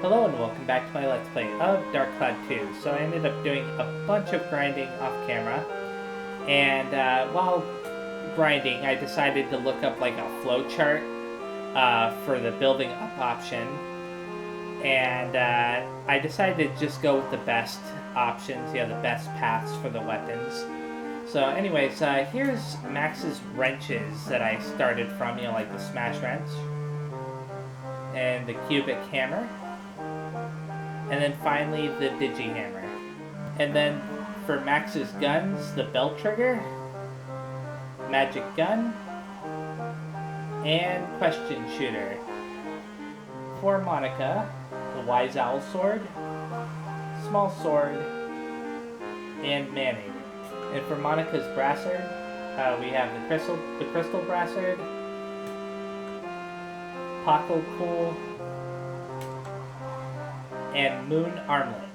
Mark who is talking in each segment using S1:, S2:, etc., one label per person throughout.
S1: Hello and welcome back to my Let's Play of Dark Cloud 2. So I ended up doing a bunch of grinding off camera, and while grinding I decided to look up like a flowchart for the building up option, and I decided to just go with the best options, the best paths for the weapons. So anyways, here's Max's wrenches that I started from, like the smash wrench, and the cubic hammer, and then finally the digi hammer. And then for Max's guns, the belt trigger, magic gun, and question shooter. For Monica, the wise owl sword, small sword, and manning. And for Monica's brassard, we have the crystal brassard, Paco Cool, and Moon Armlet.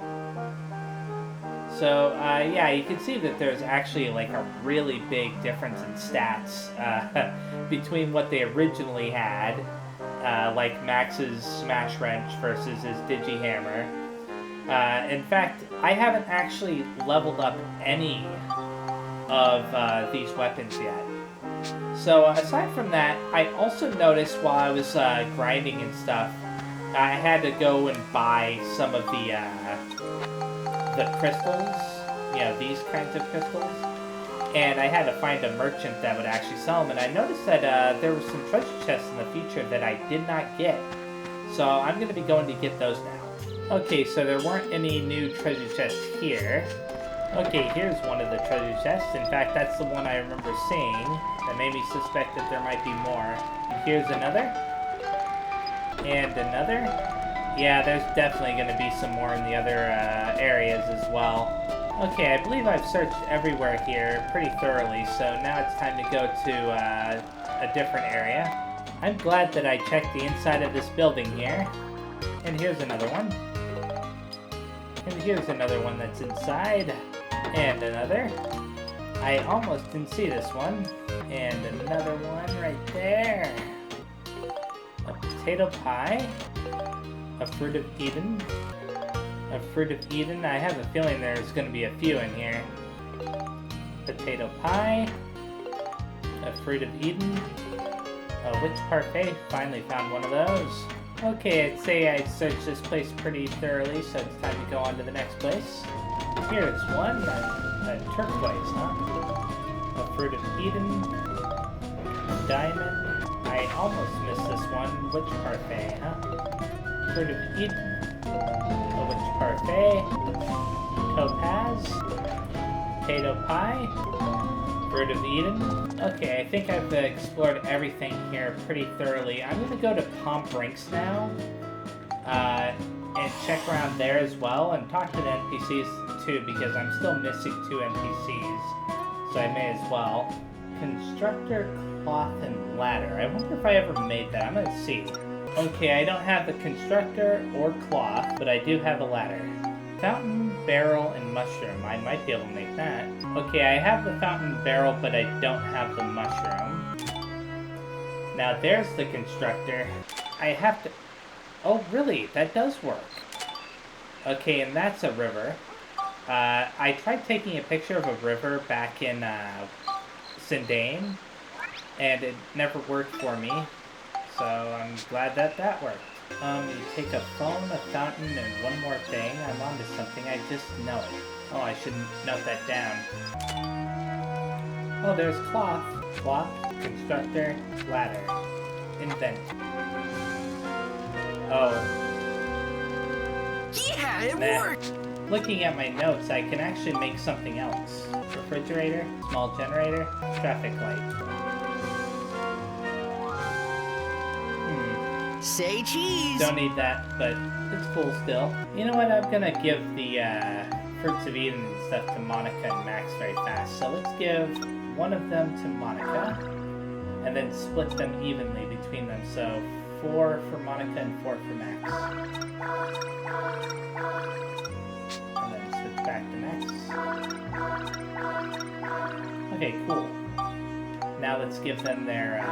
S1: So, yeah, you can see that there's actually like a really big difference in stats between what they originally had, like Max's Smash Wrench versus his Digi Hammer. In fact, I haven't actually leveled up any of these weapons yet. So, aside from that, I also noticed while I was grinding and stuff, I had to go and buy some of the crystals, these kinds of crystals, and I had to find a merchant that would actually sell them, and I noticed that there were some treasure chests in the future that I did not get, so I'm going to be going to get those now. Okay, so there weren't any new treasure chests here. Okay, here's one of the treasure chests. In fact, that's the one I remember seeing that made me suspect that there might be more. And here's another. And another. Yeah, there's definitely going to be some more in the other areas as well. Okay, I believe I've searched everywhere here pretty thoroughly, so now it's time to go to a different area. I'm glad that I checked the inside of this building here. And here's another one. And here's another one that's inside. And another. I almost didn't see this one. And another one right there. A potato pie. A fruit of Eden. A fruit of Eden. I have a feeling there's going to be a few in here. Potato pie. A fruit of Eden. A witch parfait. Finally found one of those. Okay, I'd say I searched this place pretty thoroughly, so it's time to go on to the next place. Here's one, a turquoise, huh? A fruit of Eden, a diamond. I almost missed this one, witch parfait, huh? Fruit of Eden, a witch parfait, topaz, potato pie, fruit of Eden. Okay, I think I've explored everything here pretty thoroughly. I'm going to go to Palm Brinks now, and check around there as well, and talk to the NPCs too, because I'm still missing 2 NPCs, so I may as well. Constructor, cloth, and ladder. I wonder if I ever made that. I'm going to see. Okay, I don't have the constructor or cloth, but I do have a ladder. Fountain, barrel, and mushroom. I might be able to make that. Okay, I have the fountain barrel, but I don't have the mushroom. Now there's the constructor. I have to... Oh, really? That does work. Okay, and that's a river. I tried taking a picture of a river back in Sindane, and it never worked for me. So I'm glad that that worked. You take a phone, a fountain, and one more thing. I'm onto something, I just know it. Oh, I should note that down. Oh, there's cloth. Cloth, constructor, ladder. Invent. Oh.
S2: Yeah, it worked!
S1: Looking at my notes, I can actually make something else. Refrigerator, small generator, traffic light.
S2: Say cheese!
S1: Don't need that, but it's cool still. You know what? I'm gonna give the Fruits of Eden and stuff to Monica and Max very fast. So let's give one of them to Monica, and then split them evenly between them. So 4 for Monica and 4 for Max. And then switch back to Max. Okay, cool. Now let's give them their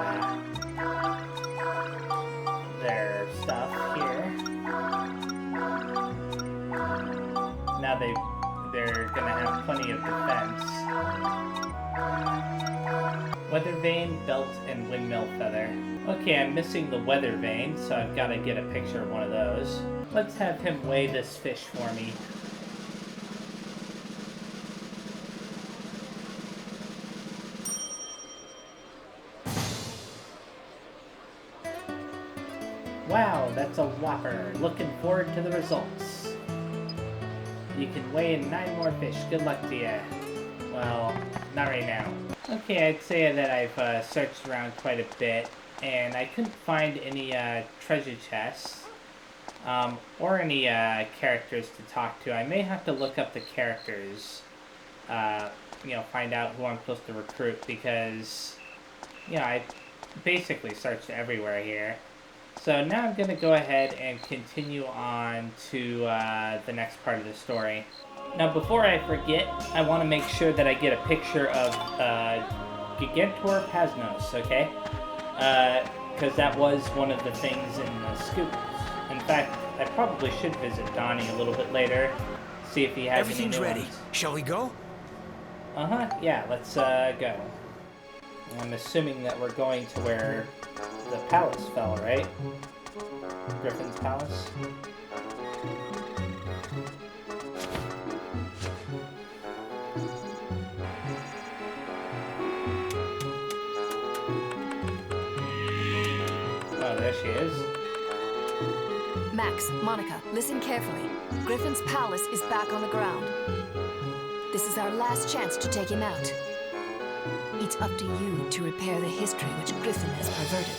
S1: stuff here. they're gonna have plenty of defense. Weather vane, belt, and windmill feather. Okay, I'm missing the weather vane, so I've got to get a picture of one of those. Let's have him weigh this fish for me. Wow, that's a whopper. Looking forward to the results. You can weigh in 9 more fish. Good luck to you. Well, not right now. Okay, I'd say that I've searched around quite a bit, and I couldn't find any treasure chests, or any characters to talk to. I may have to look up the characters, find out who I'm supposed to recruit, because, I basically searched everywhere here. So now I'm going to go ahead and continue on to the next part of the story. Now, before I forget, I want to make sure that I get a picture of Gigantor Pasnos, okay? Because that was one of the things in the scoops. In fact, I probably should visit Donnie a little bit later, see if he has
S2: Everything's
S1: any new
S2: ready.
S1: ones.
S2: Shall we go?
S1: Yeah, let's go. I'm assuming that we're going to where the palace fell, right? Griffin's palace? Oh, there she is.
S3: Max, Monica, listen carefully. Griffin's palace is back on the ground. This is our last chance to take him out. It's up to you to repair the history which Griffin has perverted.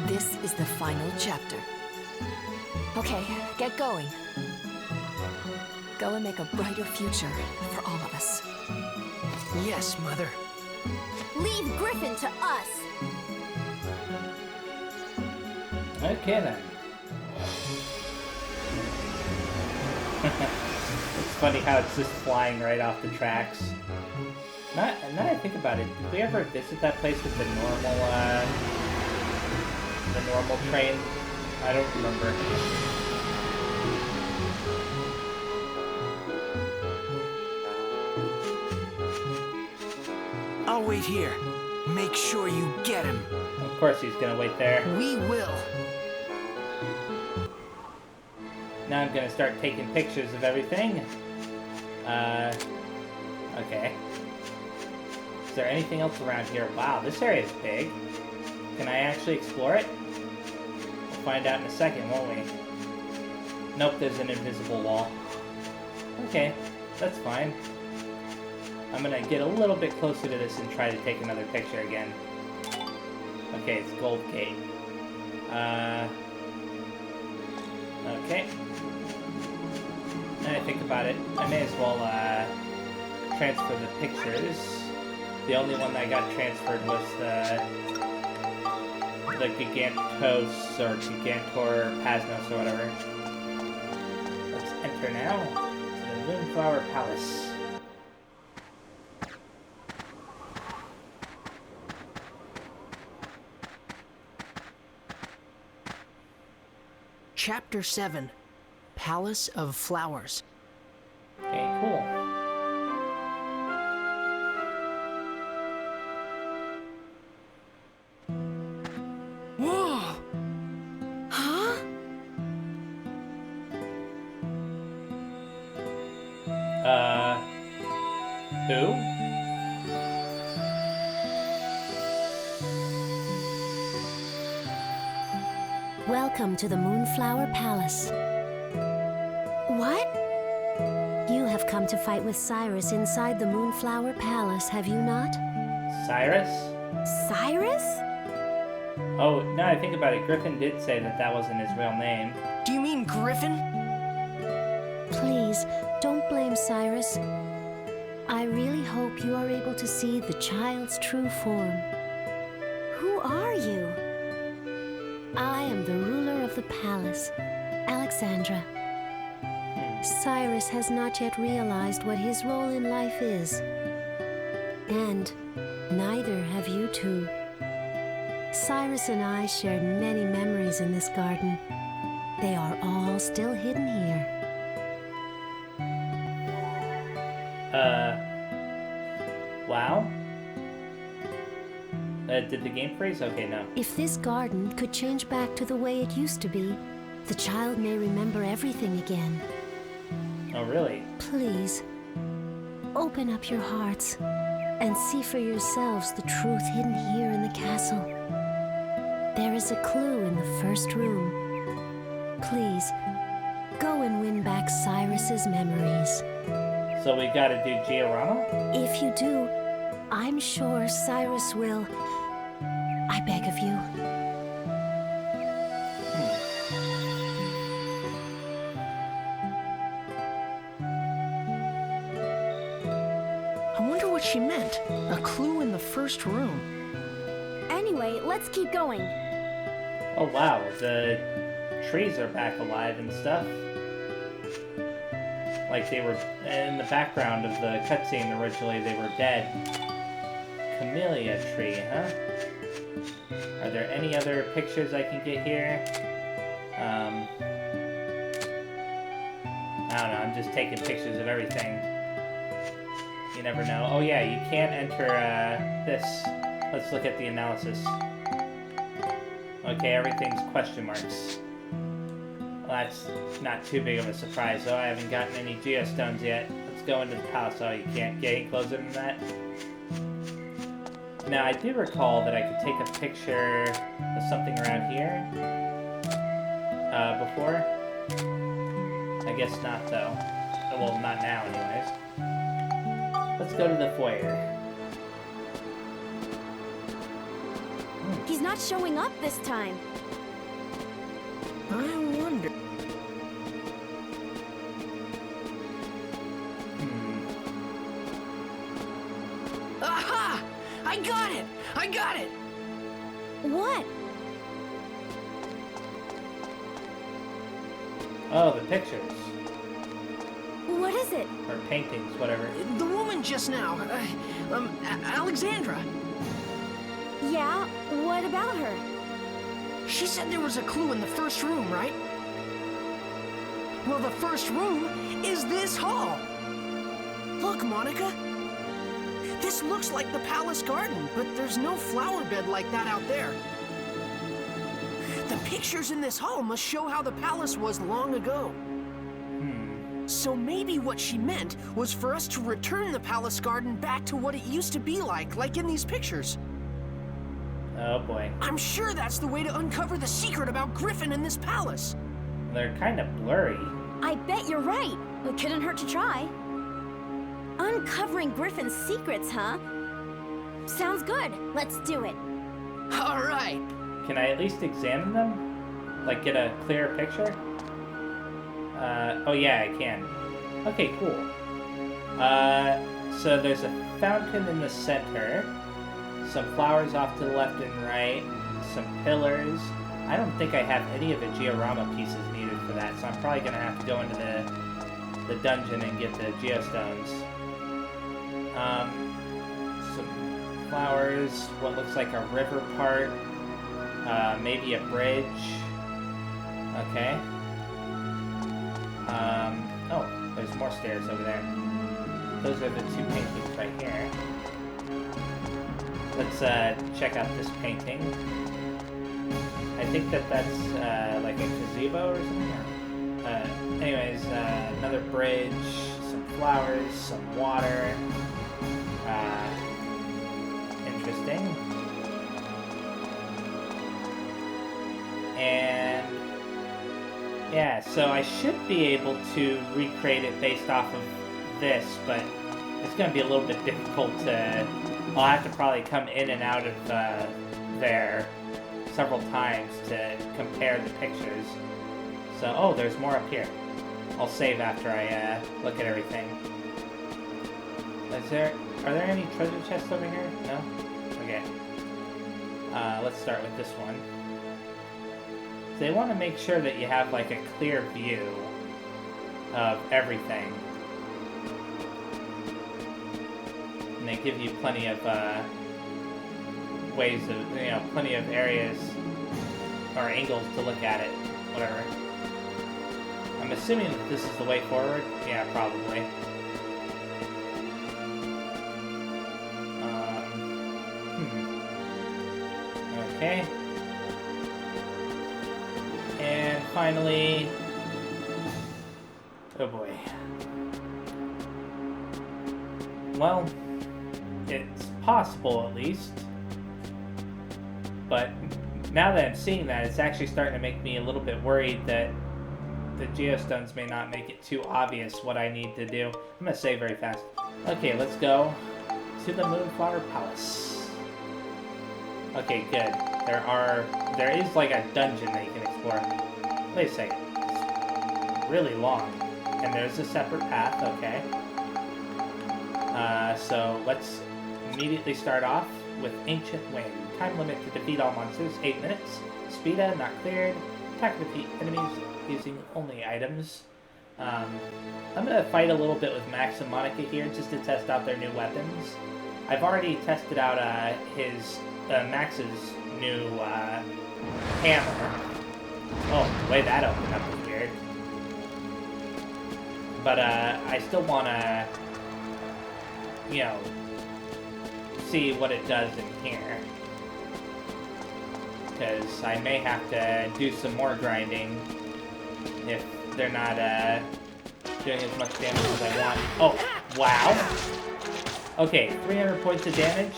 S3: This is the final chapter. Okay, get going. Go and make a brighter future for all of us.
S2: Yes, Mother.
S4: Leave Griffin to us.
S1: Okay then. It's funny how it's just flying right off the tracks. Now that I think about it, did we ever visit that place with the normal train? I don't remember.
S2: I'll wait here. Make sure you get him.
S1: Of course he's gonna wait there.
S2: We will.
S1: Now I'm gonna start taking pictures of everything. Okay. Is there anything else around here? Wow, this area is big. Can I actually explore it? We'll find out in a second, won't we? Nope, there's an invisible wall. Okay, that's fine. I'm gonna get a little bit closer to this and try to take another picture again. Okay, it's Gold Gate. Okay. Now I think about it, I may as well transfer the pictures. The only one that got transferred was the Gigantos or Gigantor Pasnos or whatever. Let's enter now to the Moonflower Palace.
S2: Chapter 7. Palace of Flowers.
S1: Okay, cool.
S2: Whoa!
S3: Huh?
S1: Who?
S4: Welcome to the Moonflower Palace.
S3: What?
S4: You have come to fight with Cyrus inside the Moonflower Palace, have you not?
S1: Cyrus?
S4: Cyrus?
S1: Oh, now I think about it, Griffin did say that that wasn't his real name.
S2: Do you mean Griffin?
S4: Please, don't blame Cyrus. I really hope you are able to see the child's true form. Who are you? I am the ruler of the palace, Alexandra. Cyrus has not yet realized what his role in life is. And neither have you two. Cyrus and I shared many memories in this garden. They are all still hidden here.
S1: Wow. Did the game freeze? Okay, no.
S4: If this garden could change back to the way it used to be, the child may remember everything again.
S1: Oh, really?
S4: Please, open up your hearts and see for yourselves the truth hidden here in the castle. There is a clue in the first room. Please, go and win back Cyrus's memories.
S1: So we gotta do Giorama?
S4: If you do, I'm sure Cyrus will. I beg of you.
S2: I wonder what she meant. A clue in the first room.
S5: Anyway, let's keep going.
S1: Oh wow, the trees are back alive and stuff. Like they were in the background of the cutscene originally, they were dead. Camellia tree, huh? Are there any other pictures I can get here? I don't know, I'm just taking pictures of everything. You never know. Oh yeah, you can't enter this. Let's look at the analysis. Okay, everything's question marks. Well, that's not too big of a surprise, though. I haven't gotten any geostones yet. Let's go into the palace. Oh, you can't get any closer than that? Now, I do recall that I could take a picture of something around here before. I guess not, though. Well, not now, anyways. Let's go to the foyer.
S5: He's not showing up this time.
S2: I wonder. Aha! I got it! I got it!
S5: What?
S1: Oh, the pictures.
S5: What is it?
S1: Or paintings, whatever.
S2: The woman just now, Alexandra.
S5: Yeah, what about her?
S2: She said there was a clue in the first room, right? Well, the first room is this hall. Look, Monica. This looks like the palace garden, but there's no flower bed like that out there. The pictures in this hall must show how the palace was long ago. So maybe what she meant was for us to return the palace garden back to what it used to be like in these pictures.
S1: Oh boy.
S2: I'm sure that's the way to uncover the secret about Griffin and this palace.
S1: They're kind of blurry.
S5: I bet you're right. It couldn't hurt to try. Uncovering Griffin's secrets, huh? Sounds good. Let's do it.
S2: All right.
S1: Can I at least examine them? Like, get a clearer picture? Oh yeah, I can. Okay, cool. So there's a fountain in the center, some flowers off to the left and right, some pillars. I don't think I have any of the Giorama pieces needed for that, so I'm probably gonna have to go into the dungeon and get the geostones. Some flowers, what looks like a river part, maybe a bridge. Okay. Oh, there's more stairs over there. Those are the two paintings right here. Let's check out this painting. I think that's like a gazebo or something. Anyways, another bridge, some flowers, some water. Interesting. And yeah, so I should be able to recreate it based off of this, but it's going to be a little bit difficult to... I'll have to probably come in and out of there several times to compare the pictures. So, oh, there's more up here. I'll save after I look at everything. Are there any treasure chests over here? No? Okay. Let's start with this one. They want to make sure that you have like a clear view of everything. And they give you plenty of ways of, plenty of areas or angles to look at it, whatever. I'm assuming that this is the way forward. Yeah, probably. Okay. And finally... Oh boy. Well, it's possible at least. But now that I'm seeing that, it's actually starting to make me a little bit worried that the geostones may not make it too obvious what I need to do. I'm gonna save very fast. Okay, let's go to the Moonflower Palace. Okay, good. There is like a dungeon that you can explore. Wait a second. It's really long. And there's a separate path, okay. So let's immediately start off with Ancient Wind. Time limit to defeat all monsters, 8 minutes. Speeda, not cleared. Attack and defeat enemies using only items. I'm gonna fight a little bit with Max and Monica here just to test out their new weapons. I've already tested out Max's new hammer. Oh, the way that opened up was weird. But I still wanna, you know, see what it does in here. Because I may have to do some more grinding if they're not doing as much damage as I want. Oh, wow. Okay, 300 points of damage.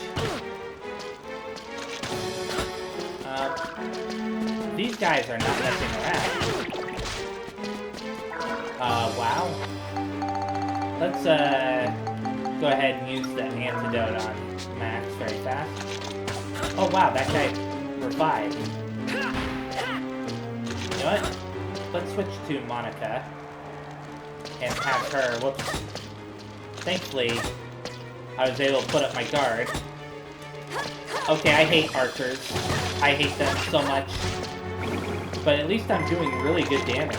S1: These guys are not messing around. Wow. Let's go ahead and use the antidote on Max very fast. Oh wow, that guy revived. You know what? Let's switch to Monica and have her, whoops. Thankfully, I was able to put up my guard. Okay, I hate archers. I hate them so much. But at least I'm doing really good damage.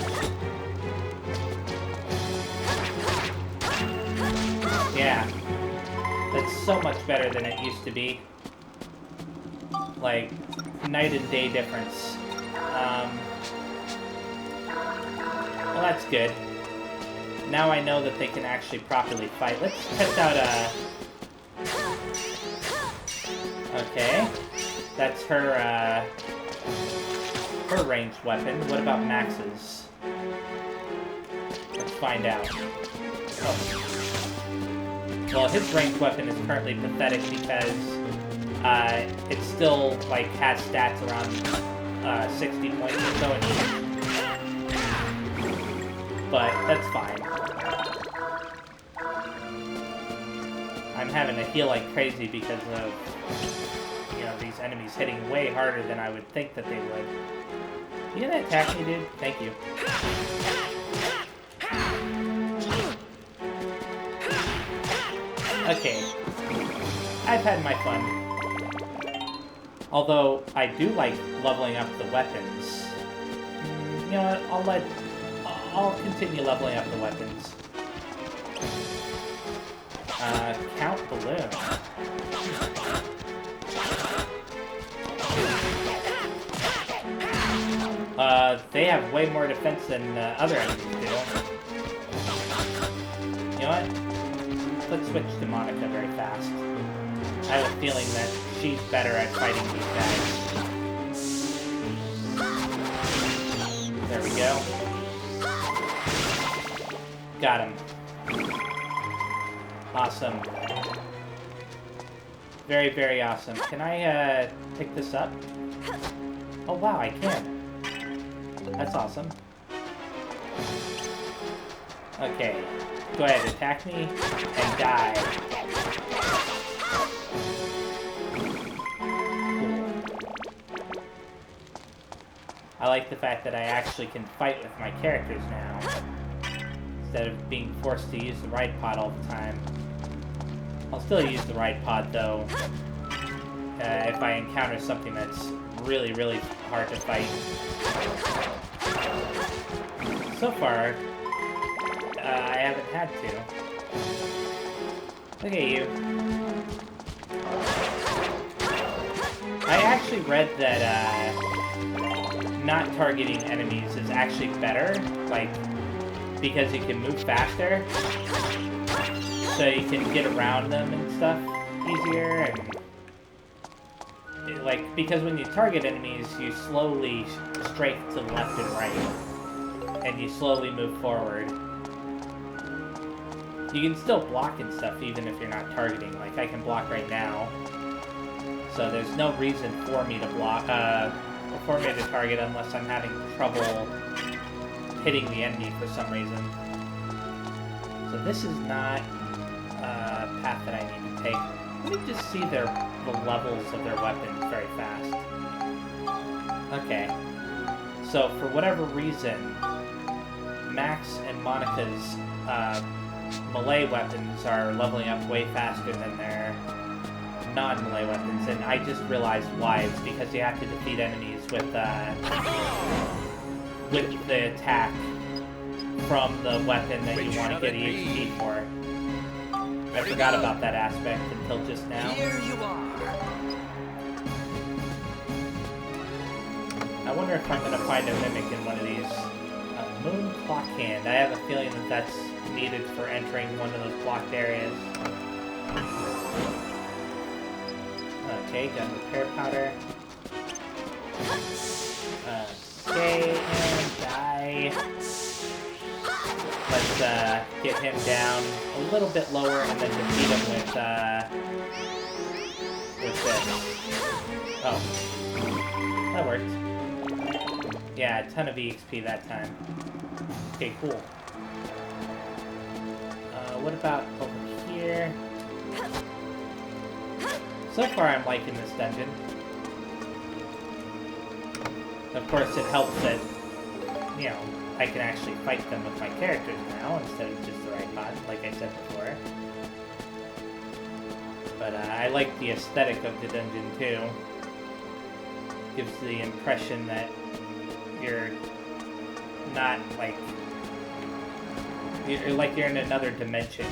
S1: Yeah. That's so much better than it used to be. Like, night and day difference. Well, that's good. Now I know that they can actually properly fight. Let's test out okay. That's her ranged weapon. What about Max's? Let's find out. Oh. Well, his ranged weapon is currently pathetic because it still, like, has stats around 60 points or so in each. But that's fine. I'm having to heal like crazy because of, you know, these enemies hitting way harder than I would think that they would. You gonna attack me, dude? Thank you. Okay. I've had my fun. Although, I do like leveling up the weapons. You know what? I'll continue leveling up the weapons. Count Balloon. They have way more defense than other enemies do. You know what? Let's switch to Monica very fast. I have a feeling that she's better at fighting these guys. There we go. Got him. Awesome. Very, very awesome. Can I, pick this up? Oh, wow, I can. That's awesome. Okay. Go ahead, attack me and die. Cool. I like the fact that I actually can fight with my characters now, instead of being forced to use the ride pod all the time. I'll still use the ride pod, though, if I encounter something that's really, really hard to fight. So far, I haven't had to. Look at you. I actually read that, not targeting enemies is actually better. Like, because you can move faster, so you can get around them and stuff easier, and like, because when you target enemies, you slowly strafe to the left and right, and you slowly move forward. You can still block and stuff even if you're not targeting. Like, I can block right now, so there's no reason for me to block, for me to target unless I'm having trouble hitting the enemy for some reason. So this is not a path that I need to take. Let me just see the levels of their weapons very fast. Okay. So for whatever reason, Max and Monica's melee weapons are leveling up way faster than their non-melee weapons, and I just realized why. It's because you have to defeat enemies with the attack from the weapon that you want to get EXP for. I forgot about that aspect until just now.
S2: Here you are.
S1: I wonder if I'm going to find a mimic in one of these. Moon Clock Hand. I have a feeling that that's needed for entering one of those blocked areas. Okay, gun repair powder. Okay, and die. Let's get him down a little bit lower and then defeat him with this. Oh. That worked. Yeah, a ton of EXP that time. Okay, cool. What about over here? So far, I'm liking this dungeon. Of course, it helps that, you know, I can actually fight them with my characters now instead of just the right pod, like I said before. But I like the aesthetic of the dungeon too. Gives the impression that you're not like you're in another dimension.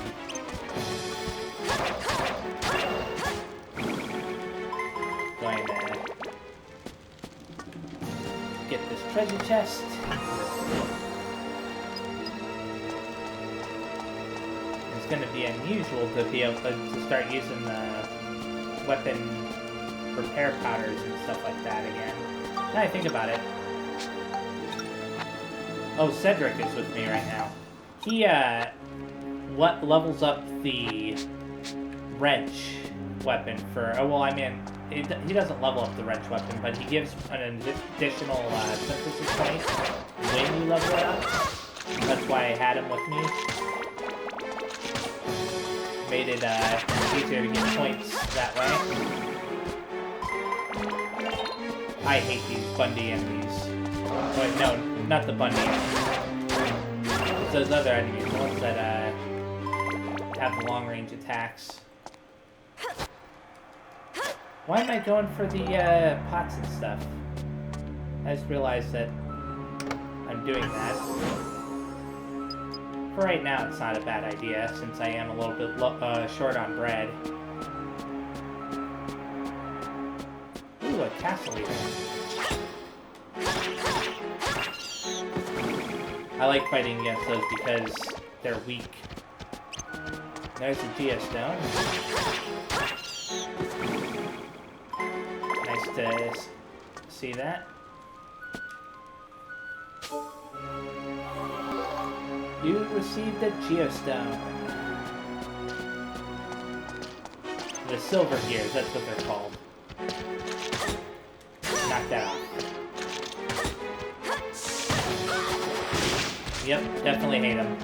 S1: Going to get this treasure chest. It's going to be unusual to be able to start using the weapon repair powders and stuff like that again. Now I think about it. Oh, Cedric is with me right now. He, what levels up the wrench weapon for... Oh, well, I mean, he doesn't level up the wrench weapon, but he gives an additional synthesis point when you level it up. That's why I had him with me. Made it easier to get points that way. I hate these Bundy enemies. Wait, no, not the Bundy enemies. It's those other enemies, the ones that have the long-range attacks. Why am I going for the pots and stuff? I just realized that I'm doing that. For right now, it's not a bad idea, since I am a little bit short on bread. Ooh, a castle leader. I like fighting against those because they're weak. There's a geostone. Nice to see that. You received a geostone. The silver gears, that's what they're called. Knock that off. Yep, definitely hate them.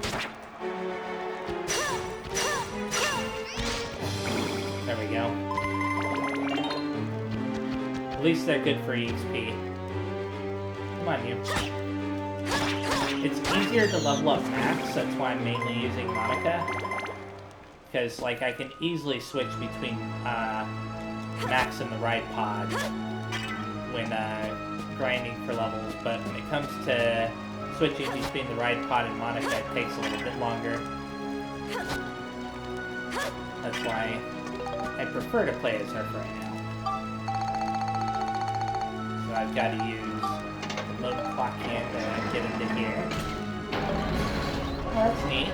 S1: There we go. At least they're good for EXP. Come on, you. It's easier to level up Max, that's why I'm mainly using Monica. Because, like, I can easily switch between Max and the ride pod when grinding for levels, but when it comes to switching between the ride pod and Monica, it takes a little bit longer. That's why I prefer to play as her for right now. So I've got to use the load clock hand to get into here. that's neat.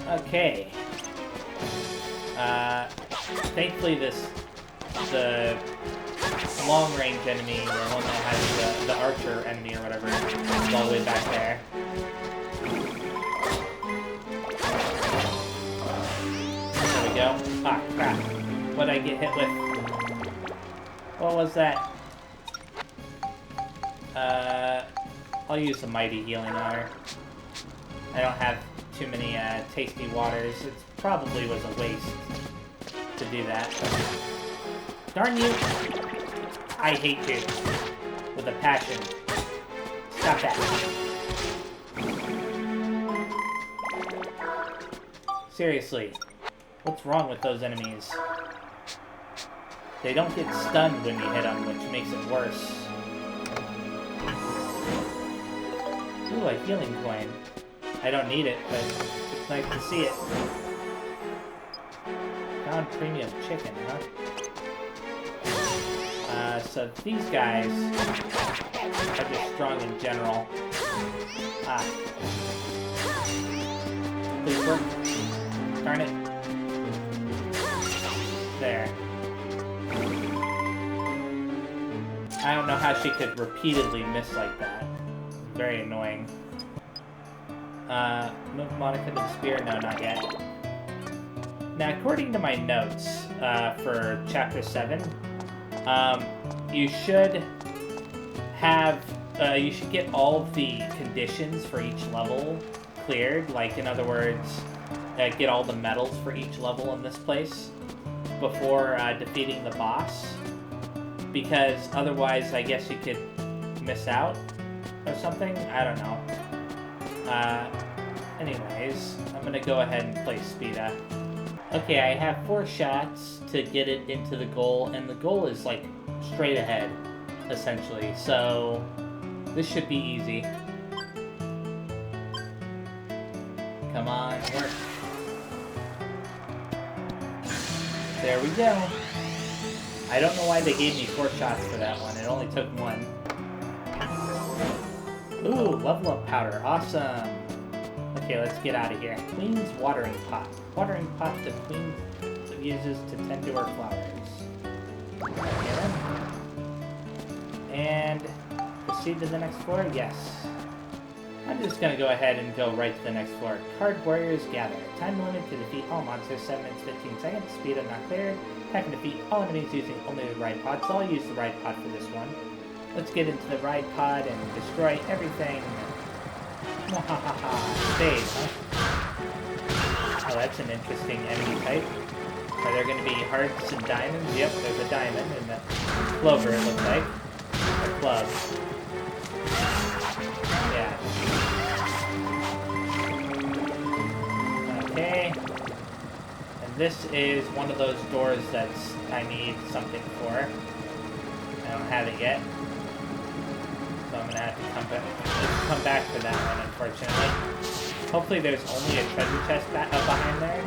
S1: Okay. Thankfully the long-range enemy, or one that has the archer enemy or whatever, is all the way back there. There we go. Ah, crap. What did I get hit with? What was that? I'll use the mighty healing water. I don't have too many tasty waters. It probably was a waste to do that. Darn you! I hate you. With a passion. Stop that. Seriously. What's wrong with those enemies? They don't get stunned when you hit them, which makes it worse. Ooh, a healing coin. I don't need it, but it's nice to see it. Found premium chicken, huh? So these guys are just strong in general. Ah. Please work. Darn it. There. I don't know how she could repeatedly miss like that. Very annoying. Move Monica to the spear? No, not yet. Now, according to my notes for Chapter 7, you should have, you should get all of the conditions for each level cleared. Like, in other words, get all the medals for each level in this place before defeating the boss. Because otherwise, I guess you could miss out or something. I don't know. Anyways, I'm gonna go ahead and play Speeda. Okay, I have 4 shots to get it into the goal, and the goal is, like, straight ahead, essentially. So, this should be easy. Come on, work. There we go. I don't know why they gave me 4 shots for that one. It only took 1. Ooh, level up powder. Awesome. Okay, let's get out of here. Queen's watering pot. Watering pot the queen uses to tend to her flowers. Okay, then. And proceed to the next floor? Yes. I'm just gonna go ahead and go right to the next floor. Card warriors gather. Time limit to defeat all monsters, 7 minutes 15 seconds. Speed up not cleared. Attack and defeat all enemies using only the ride pod. So I'll use the ride pod for this one. Let's get into the ride pod and destroy everything. Mwahaha. Save, huh? Oh, that's an interesting enemy type. Are there going to be hearts and diamonds? Yep, there's a diamond and a clover, it looks like. A club. Yeah. Okay. And this is one of those doors that's I need something for. I don't have it yet. So I'm gonna have to come back to that one, unfortunately. Hopefully there's only a treasure chest behind there.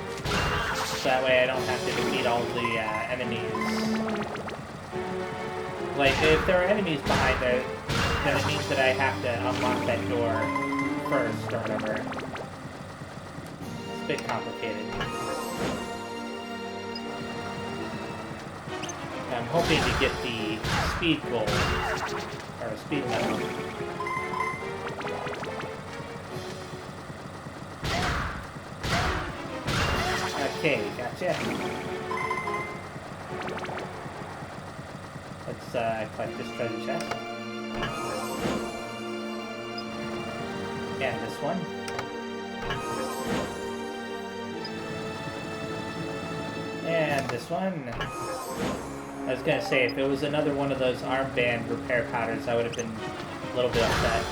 S1: So that way I don't have to defeat all the enemies. Like, if there are enemies behind there, then it means that I have to unlock that door first, or whatever. It's a bit complicated. I'm hoping to get the speed goal, or speed medal. Okay, gotcha. Let's collect this treasure chest. And this one. And this one. I was gonna say, if it was another one of those armband repair powders, I would have been a little bit upset.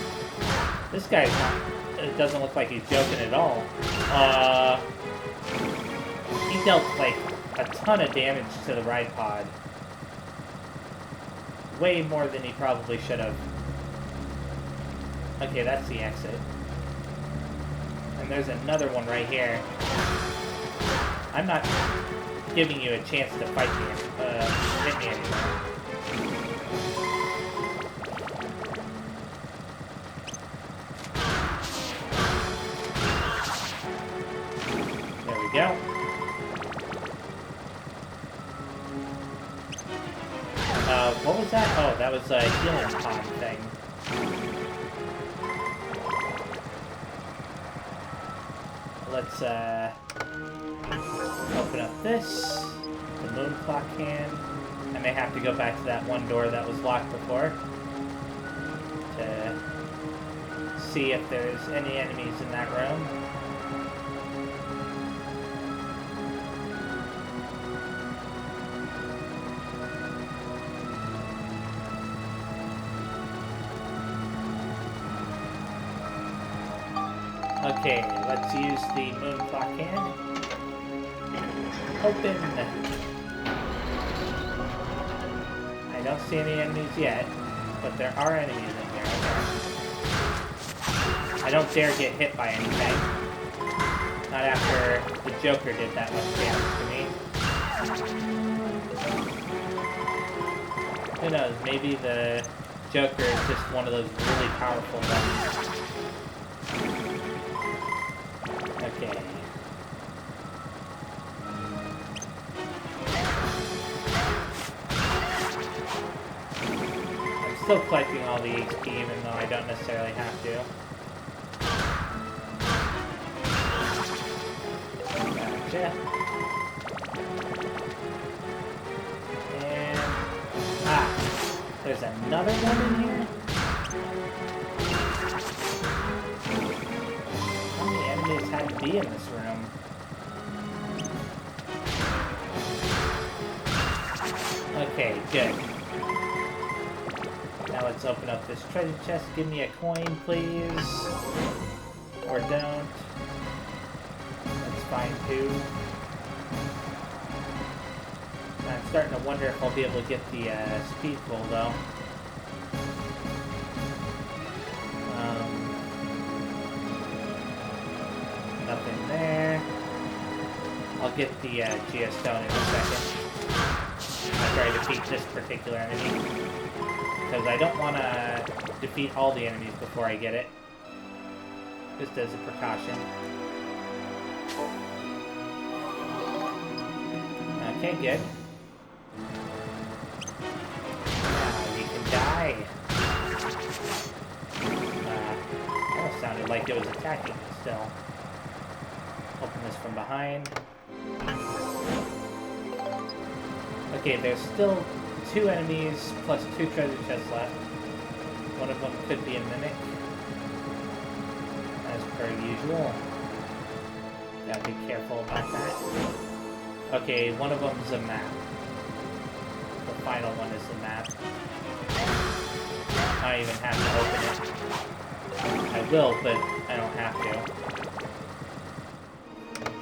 S1: This guy's not... It doesn't look like he's joking at all. He dealt, like, a ton of damage to the ride pod. Way more than he probably should have. Okay, that's the exit. And there's another one right here. I'm not giving you a chance to fight me, hit me anymore. What was that? Oh, that was a healing pod thing. Let's open up this. The moon clock can. I may have to go back to that one door that was locked before to see if there's any enemies in that room. Okay, let's use the moon clock can. Open. I don't see any enemies yet, but there are enemies in here. I don't dare get hit by anything. Not after the Joker did that much damage to me. Who knows, maybe the Joker is just one of those really powerful ones. Okay. I'm still collecting all the HP even though I don't necessarily have to. Gotcha. And... there's another one in here? Had to be in this room. Okay, good. Now let's open up this treasure chest. Give me a coin, please. Or don't. That's fine too. I'm starting to wonder if I'll be able to get the speed pull though. Nothing there. I'll get the geostone in a second. After I defeat this particular enemy. Because I don't want to defeat all the enemies before I get it. Just as a precaution. Okay, good. Now you can die. Almost sounded like it was attacking me still. Open this from behind. Okay, there's still 2 enemies plus 2 treasure chests left. One of them could be a mimic. As per usual. Gotta be careful about that. Okay, one of them's a map. The final one is the map. I don't even have to open it. I will, but I don't have to.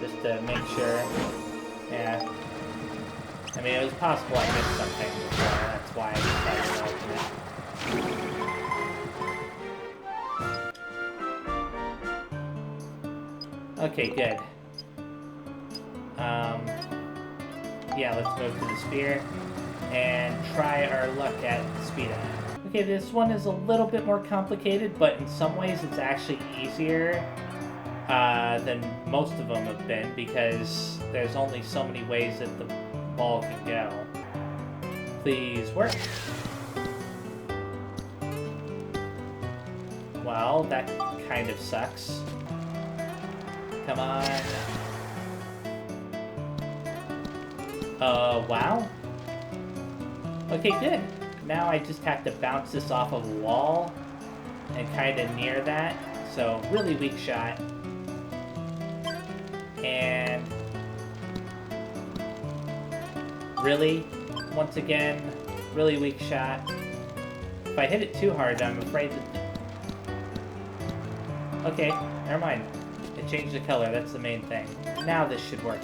S1: Just to make sure. Yeah. I mean, it was possible I missed something before, that's why I decided to open it. Okay, good. Yeah, let's move to the spear and try our luck at Speeda. Okay, this one is a little bit more complicated, but in some ways it's actually easier than most of them have been because there's only so many ways that the ball can go. Please work. Well, that kind of sucks. Come on. Wow. Okay, good. Now I just have to bounce this off of a wall and kind of near that. So, really weak shot. And... really? Once again, really weak shot. If I hit it too hard, I'm afraid that... Okay, never mind. It changed the color, that's the main thing. Now this should work.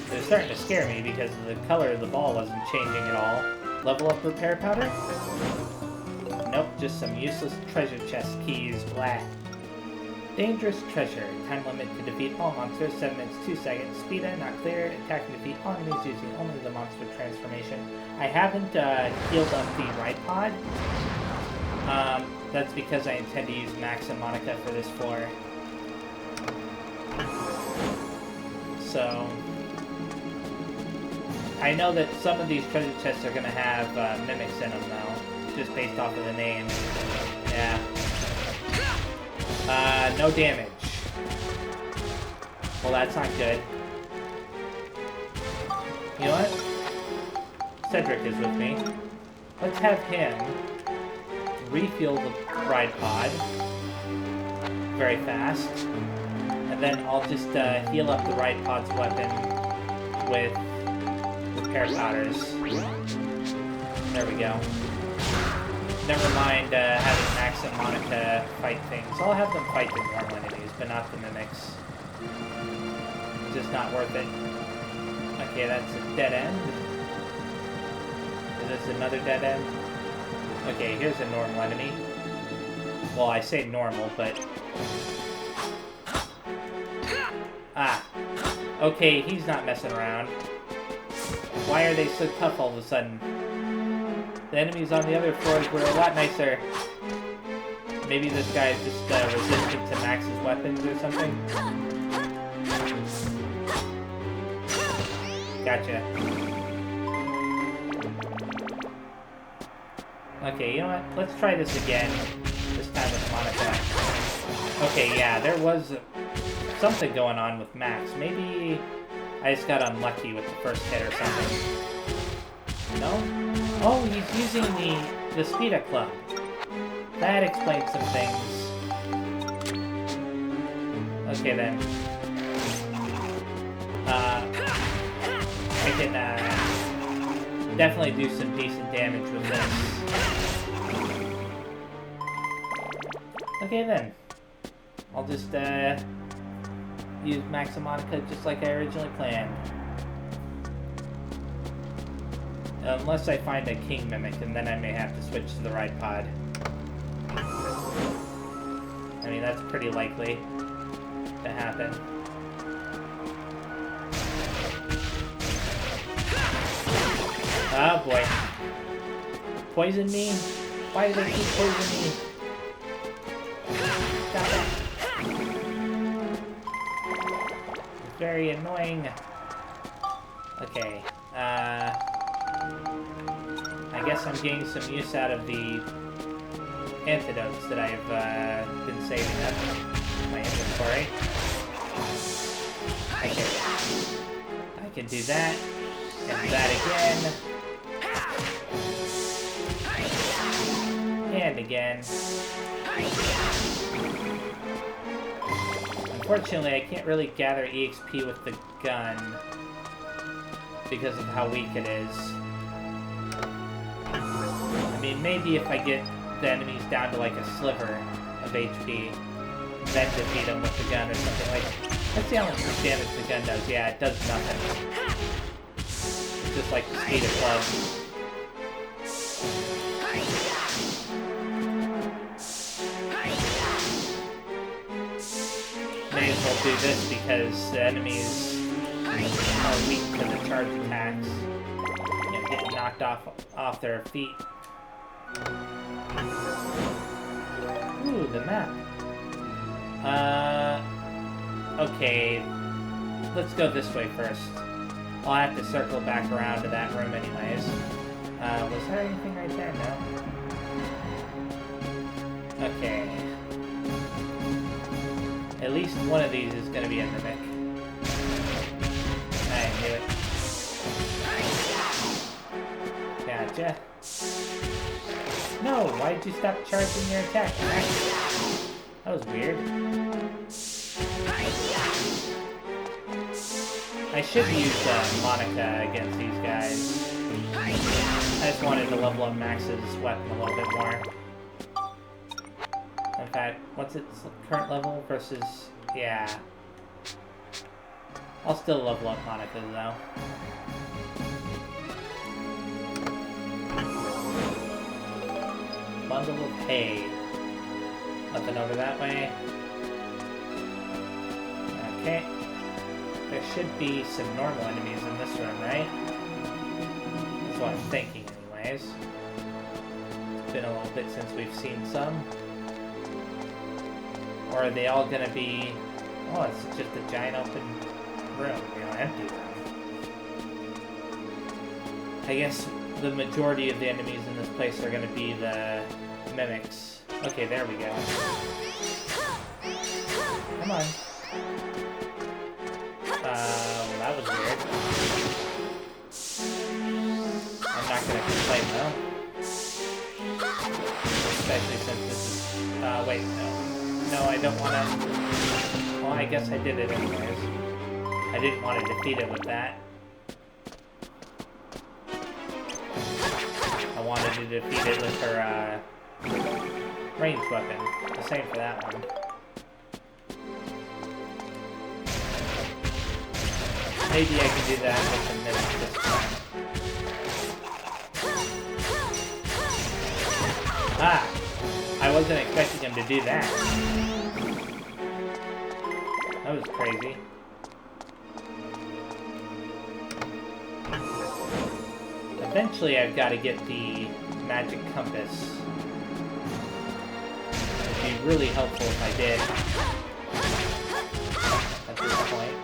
S1: They're starting to scare me because the color of the ball wasn't changing at all. Level up repair powder? Nope, just some useless treasure chest keys. Blah. Dangerous treasure. Time limit to defeat all monsters, 7 minutes, 2 seconds. Speeda, not clear. Attack and defeat all enemies using only the monster transformation. I haven't healed up the right pod. That's because I intend to use Max and Monica for this floor. So I know that some of these treasure chests are going to have mimics in them, though, just based off of the name. Yeah. No damage. Well, that's not good. You know what? Cedric is with me. Let's have him refuel the ride pod very fast. And then I'll just heal up the ride pod's weapon with repair powders. There we go. Never mind having Max and Monica fight things. I'll have them fight the normal enemies, but not the mimics. Just not worth it. Okay, that's a dead end. Is this another dead end? Okay, here's a normal enemy. Well, I say normal, but... Ah. Okay, he's not messing around. Why are they so tough all of a sudden? The enemies on the other floors were a lot nicer. Maybe this guy is just resistant to Max's weapons or something? Gotcha. Okay, you know what? Let's try this again. This time with Monica. Okay, yeah, there was something going on with Max. Maybe I just got unlucky with the first hit or something. No? Oh, he's using the speed up club. That explains some things. Okay then. I can definitely do some decent damage with this. Okay then. I'll just use Max and Monica just like I originally planned. Unless I find a king mimic, and then I may have to switch to the ride pod. I mean, that's pretty likely to happen. Oh boy. Poison me? Why do they keep poisoning me? Stop it. Very annoying. Okay. I guess I'm getting some use out of the antidotes that I've been saving up in my inventory. I can do that, and that again, and again. Unfortunately, I can't really gather EXP with the gun because of how weak it is. I mean, maybe if I get the enemies down to like a sliver of HP, then defeat them with the gun or something like. Let's see how much damage the gun does. Yeah, it does nothing. It's just like the speed of club. May as well do this because the enemies are weak to the charge attacks. You know, getting knocked off their feet. Ooh, the map. Okay. Let's go this way first. I'll have to circle back around to that room anyways. Was there anything right there? No. Okay. At least one of these is gonna be a mimic. I knew it. Gotcha. No, why'd you stop charging your attack? That was weird. I should use Monica against these guys. I just wanted to level up Max's weapon a little bit more. In fact, what's its current level versus... yeah. I'll still level up Monica though. Bundle of hay. Nothing over that way. Okay. There should be some normal enemies in this room, right? That's what I'm thinking anyways. It's been a little bit since we've seen some. Or are they all gonna be... oh, it's just a giant open room, empty room. I guess the majority of the enemies in this place are going to be the mimics. Okay, there we go. Come on. Well, that was weird. I'm not going to complain, though. Especially since this is... wait, no. No, I don't want to... Well, I guess I did it anyways. I didn't want to defeat it with that. I wanted to defeat it with her, ranged weapon. The same for that one. Maybe I can do that with the mimic this time. Ah! I wasn't expecting him to do that. That was crazy. Eventually I've got to get the magic compass. It'd be really helpful if I did. At this point.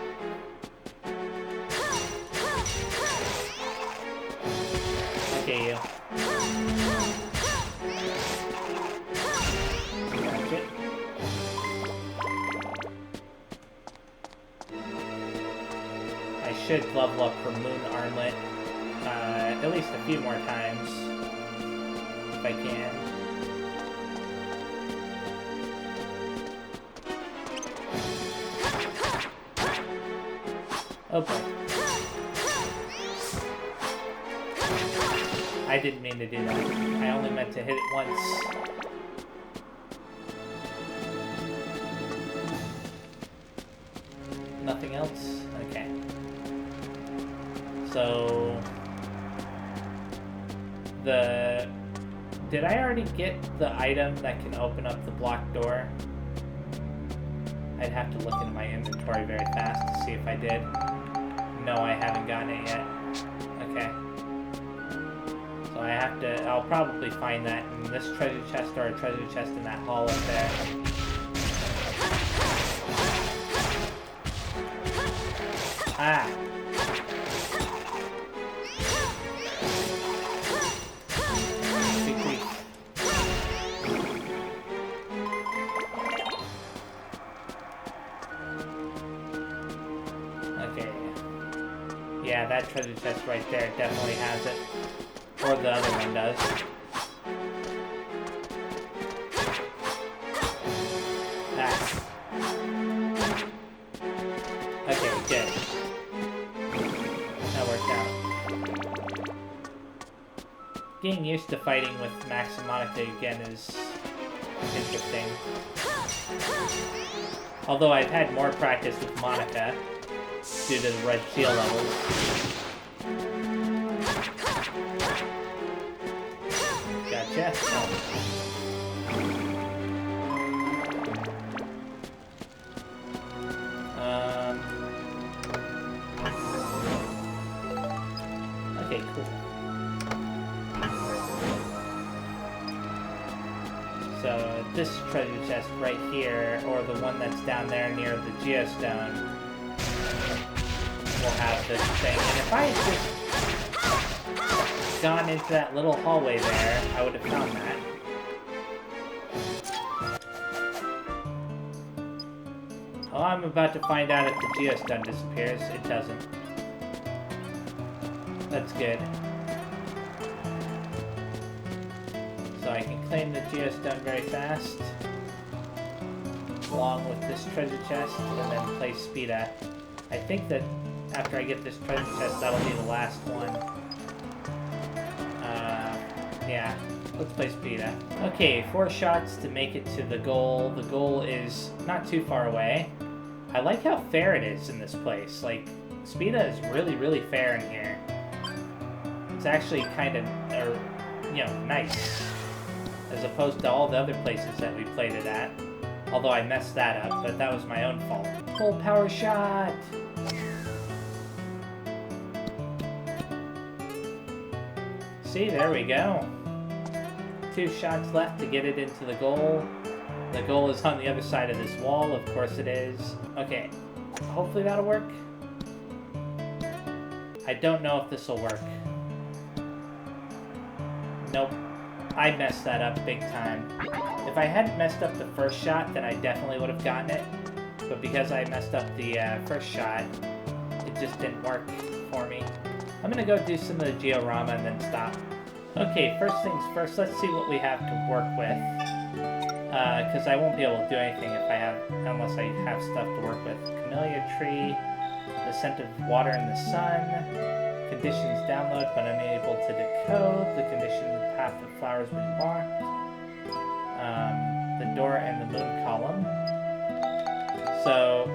S1: Okay, you. Gotcha. I should level up her moon armlet at least a few more times if I can. Oh boy. I didn't mean to do that. I only meant to hit it once. Nothing else? Okay. So... Did I already get the item that can open up the blocked door? I'd have to look into my inventory very fast to see if I did. No, I haven't gotten it yet. Okay. So I have to... I'll probably find that in this treasure chest or a treasure chest in that hall up there. Ah! Yeah, that treasure chest right there definitely has it. Or the other one does. Ah. Okay, good. That worked out. Getting used to fighting with Max and Monica again is interesting. Although I've had more practice with Monica due to the red seal levels. Gotcha. Oh. Okay, cool. So this treasure chest right here, or the one that's down there near the geostone, will have this thing. And if I had just gone into that little hallway there, I would have found that. Oh, I'm about to find out if the geostone disappears. It doesn't. That's good. So I can claim the geostone very fast, along with this treasure chest, and then place Speeda. I think that after I get this treasure chest, that'll be the last one. Yeah. Let's play Speeda. Okay, 4 shots to make it to the goal. The goal is not too far away. I like how fair it is in this place. Like, Speeda is really, really fair in here. It's actually kind of, nice. As opposed to all the other places that we played it at. Although I messed that up, but that was my own fault. Full power shot! See, there we go. 2 shots left to get it into the goal. The goal is on the other side of this wall, of course it is. Okay, hopefully that'll work. I don't know if this will work. Nope. I messed that up big time. If I hadn't messed up the first shot, then I definitely would have gotten it. But because I messed up the first shot, it just didn't work for me. I'm gonna go do some of the georama and then stop. Okay, first things first, let's see what we have to work with. Because I won't be able to do anything unless I have stuff to work with. Camellia tree, the scent of water in the sun, conditions download but unable to decode, the condition of the path of flowers we walked, the door and the moon column. So,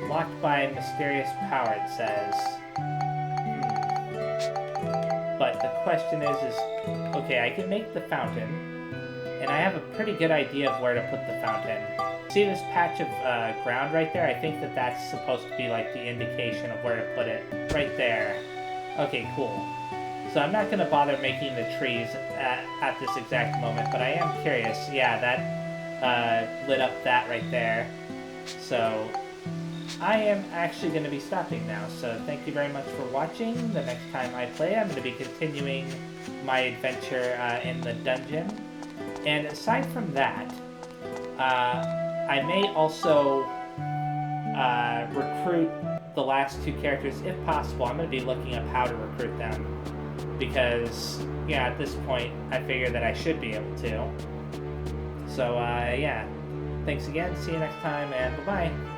S1: locked by mysterious power, it says. But the question is, okay, I can make the fountain, and I have a pretty good idea of where to put the fountain. See this patch of ground right there? I think that that's supposed to be like the indication of where to put it. Right there. Okay, cool. So I'm not going to bother making the trees at this exact moment, but I am curious. Yeah, that lit up that right there. So I am actually going to be stopping now, so thank you very much for watching. The next time I play, I'm going to be continuing my adventure in the dungeon. And aside from that, I may also recruit the last two characters, if possible. I'm going to be looking up how to recruit them, because, yeah, at this point, I figure that I should be able to. So, yeah. Thanks again, see you next time, and bye-bye.